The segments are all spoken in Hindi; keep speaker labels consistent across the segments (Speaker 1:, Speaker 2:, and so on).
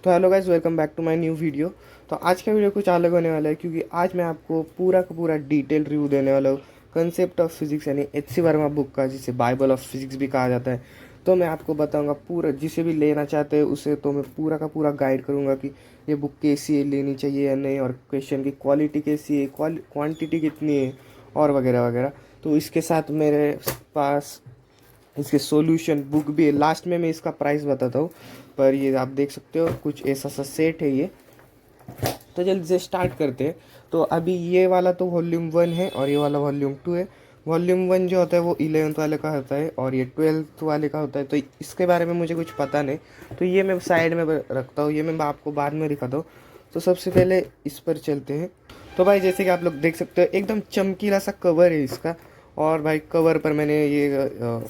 Speaker 1: तो hello guys, welcome back to my new video. तो आज का वीडियो कुछ अलग होने वाला है क्योंकि आज मैं आपको पूरा का पूरा डिटेल रिव्यू देने वाला हूँ कंसेप्ट ऑफ फिजिक्स यानी एच सी वर्मा बुक का, जिसे बाइबल ऑफ फिजिक्स भी कहा जाता है। तो मैं आपको बताऊंगा पूरा, जिसे भी लेना चाहते हैं उसे तो मैं पूरा का पूरा गाइड करूंगा कि ये बुक कैसी है, लेनी चाहिए या नहीं, और क्वेश्चन की क्वालिटी कैसी है, क्वांटिटी कितनी है, और वगैरह वगैरह। तो इसके साथ मेरे पास इसके सॉल्यूशन बुक भी है। लास्ट में मैं इसका प्राइस बताता हूँ, पर ये आप देख सकते हो कुछ ऐसा सा सेट है ये। तो जल्दी से स्टार्ट करते हैं। तो अभी ये वाला तो वॉल्यूम 1 है और ये वाला वॉल्यूम 2 है। वॉल्यूम 1 जो होता है वो 11th वाले का होता है और ये 12th वाले का होता है। तो इसके बारे में मुझे कुछ पता नहीं, तो ये मैं साइड में रखता हूँ, ये मैं आपको बाद में दिखाता हूँ। तो सबसे पहले इस पर चलते हैं। तो भाई जैसे कि आप लोग देख सकते हो एकदम चमकीला सा कवर है इसका। और भाई कवर पर मैंने ये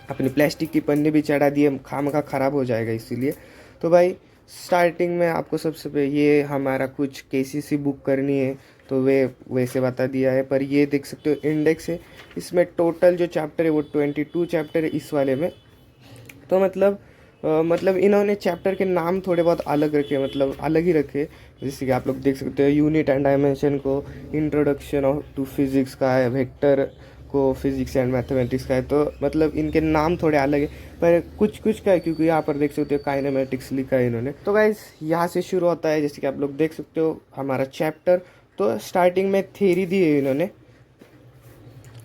Speaker 1: अपनी प्लास्टिक की पन्नी भी चढ़ा दी है, खामखा ख़राब हो जाएगा इसीलिए। तो भाई स्टार्टिंग में आपको सबसे पहले ये हमारा कुछ केसीसी बुक करनी है तो वे वैसे बता दिया है। पर ये देख सकते हो इंडेक्स है, इसमें टोटल जो चैप्टर है वो 22 चैप्टर है इस वाले में। तो मतलब इन्होंने चैप्टर के नाम थोड़े बहुत अलग रखे, मतलब अलग ही रखे। जैसे कि आप लोग देख सकते हो यूनिट एंड डायमेंशन को इंट्रोडक्शन ऑफ टू फिजिक्स का है, वेक्टर को फिजिक्स एंड मैथमेटिक्स का है। तो मतलब इनके नाम थोड़े अलग है, पर कुछ कुछ का है क्योंकि यहाँ पर देख सकते हो काइनेमेटिक्स लिखा है इन्होंने। तो गाइस यहाँ से शुरू होता है, जैसे कि आप लोग देख सकते हो हमारा चैप्टर। तो स्टार्टिंग में थ्योरी दी है इन्होंने,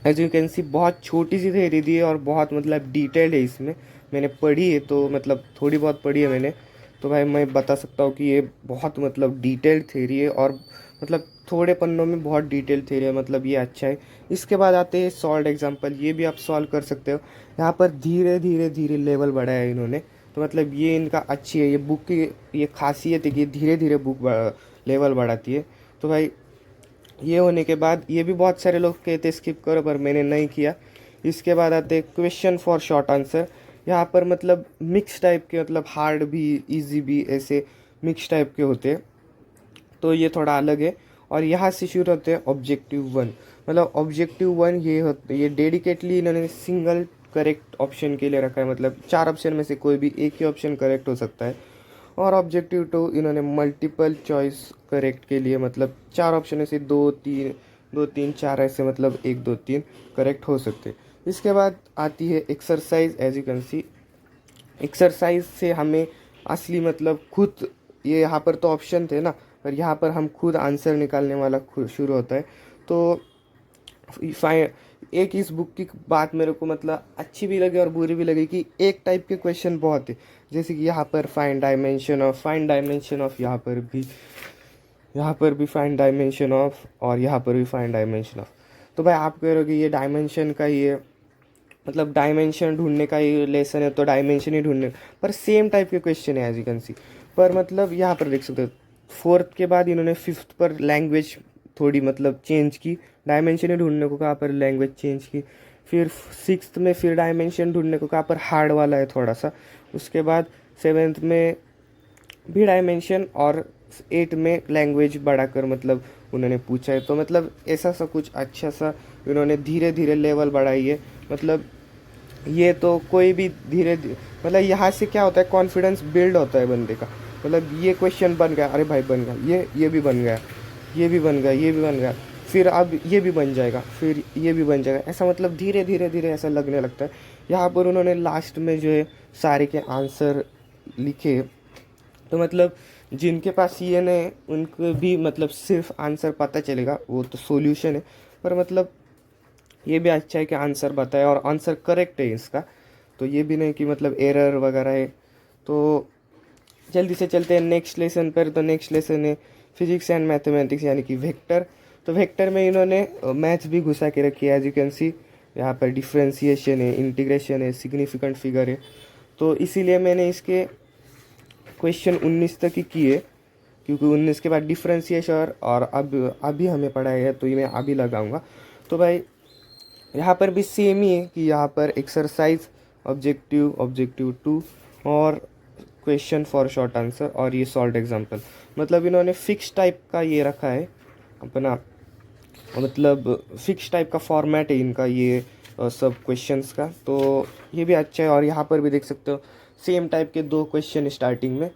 Speaker 1: एज यू कैन सी बहुत छोटी सी थ्योरी दी है और बहुत मतलब डिटेल्ड है इसमें। मैंने पढ़ी है, तो मतलब थोड़ी बहुत पढ़ी है मैंने। तो भाई मैं बता सकता हूँ कि ये बहुत मतलब डिटेल्ड थ्योरी है और मतलब थोड़े पन्नों में बहुत डिटेल थ्योरी है, मतलब ये अच्छा है। इसके बाद आते हैं सॉल्व एग्जाम्पल, ये भी आप सॉल्व कर सकते हो। यहाँ पर धीरे धीरे धीरे लेवल बढ़ाया है इन्होंने, तो मतलब ये इनका अच्छी है, ये बुक की ये खासियत है कि धीरे धीरे बुक लेवल बढ़ाती है। तो भाई ये होने के बाद ये भी बहुत सारे लोग कहते स्किप करो, पर मैंने नहीं किया। इसके बाद आते क्वेश्चन फॉर शॉर्ट आंसर। यहाँ पर मतलब मिक्स टाइप के, मतलब हार्ड भी इजी भी, ऐसे मिक्स टाइप के होते हैं, तो ये थोड़ा अलग है। और यहाँ से शुरू होते हैं ऑब्जेक्टिव 1। मतलब ऑब्जेक्टिव 1 ये होते, ये डेडिकेटली इन्होंने सिंगल करेक्ट ऑप्शन के लिए रखा है, मतलब 4 ऑप्शन में से कोई भी एक ही ऑप्शन करेक्ट हो सकता है। और ऑब्जेक्टिव 2 इन्होंने मल्टीपल चॉइस करेक्ट के लिए, मतलब 4 ऑप्शन में से 2 3 4 ऐसे, मतलब 1 2 3 करेक्ट हो सकते। इसके बाद आती है exercise. As you can see exercise से हमें असली मतलब खुद, ये यहाँ पर तो ऑप्शन थे ना, पर यहाँ पर हम खुद आंसर निकालने वाला खुद शुरू होता है। तो एक इस बुक की बात मेरे को मतलब अच्छी भी लगी और बुरी भी लगी कि एक टाइप के क्वेश्चन बहुत है। जैसे कि यहाँ पर फाइंड डायमेंशन ऑफ, यहाँ पर भी फाइंड डायमेंशन ऑफ, और यहाँ पर भी फाइंड डायमेंशन ऑफ। तो भाई आप कह रहे हो कि ये डायमेंशन का ये मतलब डायमेंशन ढूंढने का ये लेसन है, तो डायमेंशन ही ढूंढने, पर सेम टाइप के क्वेश्चन है एज यू कैन सी। पर मतलब यहाँ पर देख सकते हो 4th के बाद इन्होंने 5th पर लैंग्वेज थोड़ी मतलब चेंज की, डायमेंशन ही ढूंढने को कहा पर लैंग्वेज चेंज की। फिर 6th में फिर डायमेंशन ढूंढने को कहा पर हार्ड वाला है थोड़ा सा। उसके बाद 7th में भी डायमेंशन, और 8 में लैंग्वेज बढ़ाकर मतलब उन्होंने पूछा है। तो मतलब ऐसा सा कुछ अच्छा सा उन्होंने धीरे धीरे लेवल बढ़ाई है। मतलब ये तो कोई भी धीरे धीरे, मतलब यहाँ से क्या होता है, कॉन्फिडेंस बिल्ड होता है बंदे का। मतलब ये क्वेश्चन बन गया, अरे भाई बन गया, ये भी बन गया, ये भी बन गया, ये भी बन गया, फिर अब ये भी बन जाएगा, फिर ये भी बन जाएगा, ऐसा मतलब धीरे धीरे धीरे ऐसा लगने लगता है। यहाँ पर उन्होंने लास्ट में जो है सारे के आंसर लिखे। तो मतलब जिनके पास ये नहीं उनको भी मतलब सिर्फ आंसर पता चलेगा, वो तो सॉल्यूशन है। पर मतलब ये भी अच्छा है कि आंसर बताए और आंसर करेक्ट है इसका, तो ये भी नहीं कि मतलब एरर वगैरह है। तो जल्दी से चलते हैं नेक्स्ट लेसन पर। तो नेक्स्ट लेसन है फिजिक्स एंड मैथमेटिक्स यानी कि वेक्टर। तो वेक्टर में इन्होंने मैथ्स भी घुसा के रखी है, एज यू कैन सी। यहाँ पर डिफ्रेंसिएशन है, इंटीग्रेशन है, सिग्निफिकेंट फिगर है। तो इसीलिए मैंने इसके क्वेश्चन 19 तक ही किए, क्योंकि 19 के बाद डिफ्रेंसिएशन और अब अभी हमें पढ़ाया है, तो ये मैं अभी लगाऊंगा। तो भाई यहाँ पर भी सेम ही है कि यहाँ पर एक्सरसाइज, ऑब्जेक्टिव 2 और क्वेश्चन फॉर शॉर्ट आंसर, और ये सॉल्व एग्जाम्पल। मतलब इन्होंने फिक्स टाइप का ये रखा है अपना, मतलब फिक्स टाइप का फॉर्मेट है इनका ये सब क्वेश्चंस का। तो ये भी अच्छा है। और यहाँ पर भी देख सकते हो सेम टाइप के 2 क्वेश्चन स्टार्टिंग में।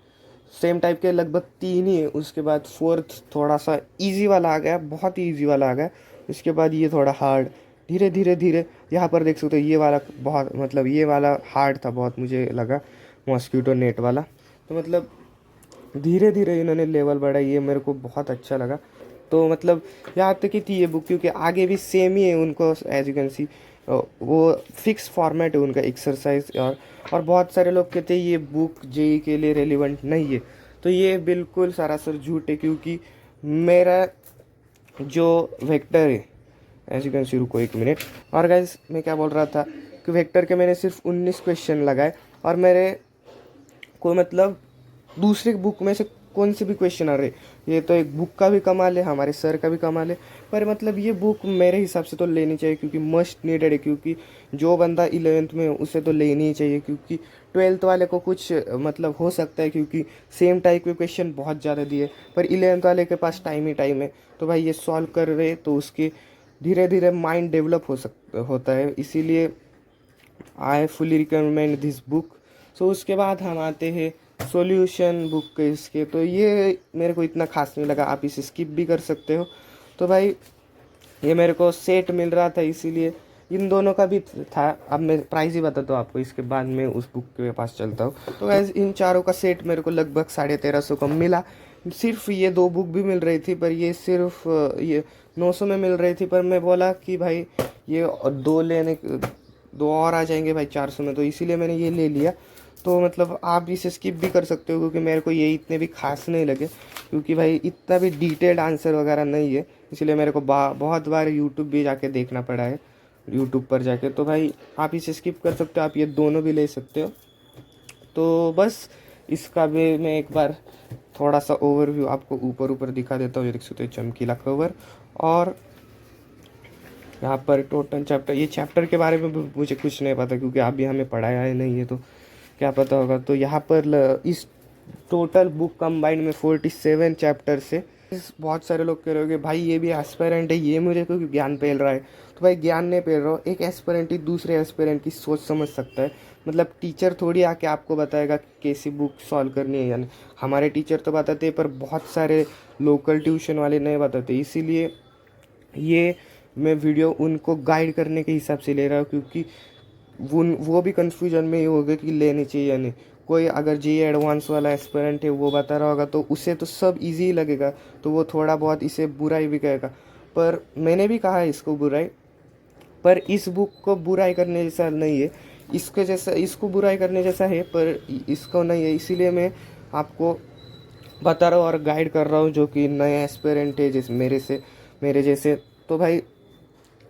Speaker 1: सेम टाइप के लगभग 3 ही है। उसके बाद फोर्थ थोड़ा सा इजी वाला आ गया, बहुत ही इजी वाला आ गया। उसके बाद ये थोड़ा हार्ड, धीरे धीरे धीरे यहाँ पर देख सकते हो ये वाला बहुत, मतलब ये वाला हार्ड था बहुत मुझे लगा, मॉस्क्यूटो नेट वाला। तो मतलब धीरे धीरे इन्होंने लेवल बढ़ाई, ये मेरे को बहुत अच्छा लगा। तो मतलब यहाँ तक ही थी ये बुक, क्योंकि आगे भी सेम ही है उनको, एज यू कैन सी वो फिक्स फॉर्मेट है उनका एक्सरसाइज। और बहुत सारे लोग कहते हैं ये बुक जेई के लिए रेलिवेंट नहीं है, तो ये बिल्कुल सरासर झूठ है। क्योंकि मेरा जो वेक्टर है, एज यू कैन सी, रुको 1 मिनट। और गाइज मैं क्या बोल रहा था कि वेक्टर के मैंने सिर्फ 19 क्वेश्चन लगाए, और मेरे को मतलब दूसरी बुक में से कौन से भी क्वेश्चन आ रहे, ये तो एक बुक का भी कमाल है, हमारे सर का भी कमाल है। पर मतलब ये बुक मेरे हिसाब से तो लेनी चाहिए, क्योंकि मस्ट नीडेड है। क्योंकि जो बंदा 11th में उसे तो लेनी ही चाहिए, क्योंकि 12th वाले को कुछ मतलब हो सकता है, क्योंकि सेम टाइप के क्वेश्चन बहुत ज़्यादा दिए, पर 11th वाले के पास टाइम ही टाइम है। तो भाई ये सॉल्व कर रहे तो उसके धीरे धीरे माइंड डेवलप होता है, इसीलिए I fully recommend this book. So उसके बाद हम आते हैं सॉल्यूशन बुक के इसके। तो ये मेरे को इतना खास नहीं लगा, आप इसे स्किप भी कर सकते हो। तो भाई ये मेरे को सेट मिल रहा था, इसीलिए इन दोनों का भी था। अब मैं प्राइस ही बताता हूँ आपको, इसके बाद मैं उस बुक के पास चलता हूँ। तो गैस इन चारों का सेट मेरे को लगभग 1350 का मिला। सिर्फ ये 2 बुक भी मिल रही थी, पर ये सिर्फ ये 900 में मिल रही थी। पर मैं बोला कि भाई ये 2 और आ जाएंगे भाई 400 में, तो इसीलिए मैंने ये ले लिया। तो मतलब आप इसे स्किप भी कर सकते हो, क्योंकि मेरे को ये इतने भी खास नहीं लगे, क्योंकि भाई इतना भी डिटेल्ड आंसर वगैरह नहीं है। इसलिए मेरे को बहुत बार यूट्यूब भी जाके देखना पड़ा है, यूट्यूब पर जाके। तो भाई आप इसे स्किप कर सकते हो, आप ये दोनों भी ले सकते हो। तो बस इसका भी मैं एक बार थोड़ा सा ओवरव्यू आपको ऊपर ऊपर दिखा देता हूँ। ये देख सकते हो चमकीला कवर, और यहाँ पर टोटल चैप्टर, ये चैप्टर के बारे में भी मुझे कुछ नहीं पता, क्योंकि अभी हमें पढ़ाया है नहीं है, तो क्या पता होगा। तो यहाँ पर इस टोटल बुक कंबाइंड में 47 चैप्टर से। बहुत सारे लोग कह रहे हो कि भाई ये भी एस्पिरेंट है, ये मुझे क्योंकि ज्ञान फैल रहा है। तो भाई ज्ञान नहीं फैल रहा हो, एक एस्पिरेंट ही दूसरे एस्पिरेंट की सोच समझ सकता है। मतलब टीचर थोड़ी आके आपको बताएगा कि कैसी बुक सॉल्व करनी है, यानी हमारे टीचर तो बताते हैं, पर बहुत सारे लोकल ट्यूशन वाले नहीं बताते। इसीलिए ये मैं वीडियो उनको गाइड करने के हिसाब से ले रहा हूँ, क्योंकि वो भी कन्फ्यूजन में ही होगा कि लेनी चाहिए या नहीं। कोई अगर जी एडवांस वाला एस्पिरेंट है वो बता रहा होगा, तो उसे तो सब इजी ही लगेगा, तो वो थोड़ा बहुत इसे बुराई भी कहेगा। पर मैंने भी कहा है इसको बुराई, पर इस बुक को बुराई करने जैसा नहीं है, इसके जैसा, इसको बुराई करने जैसा है पर इसको नहीं है। इसीलिए मैं आपको बता रहा हूँ और गाइड कर रहा हूँ, जो कि नए एस्पिरेंट है जैसे मेरे जैसे। तो भाई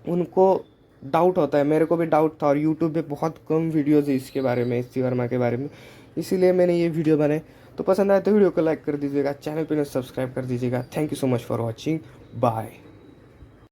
Speaker 1: उनको डाउट होता है, मेरे को भी डाउट था, और यूट्यूब पे बहुत कम वीडियोज़ है इसके बारे में, एस सी वर्मा के बारे में, इसीलिए मैंने ये वीडियो बनाई। तो पसंद आए तो वीडियो को लाइक कर दीजिएगा, चैनल पे सब्सक्राइब कर दीजिएगा। Thank you so much for watching, bye.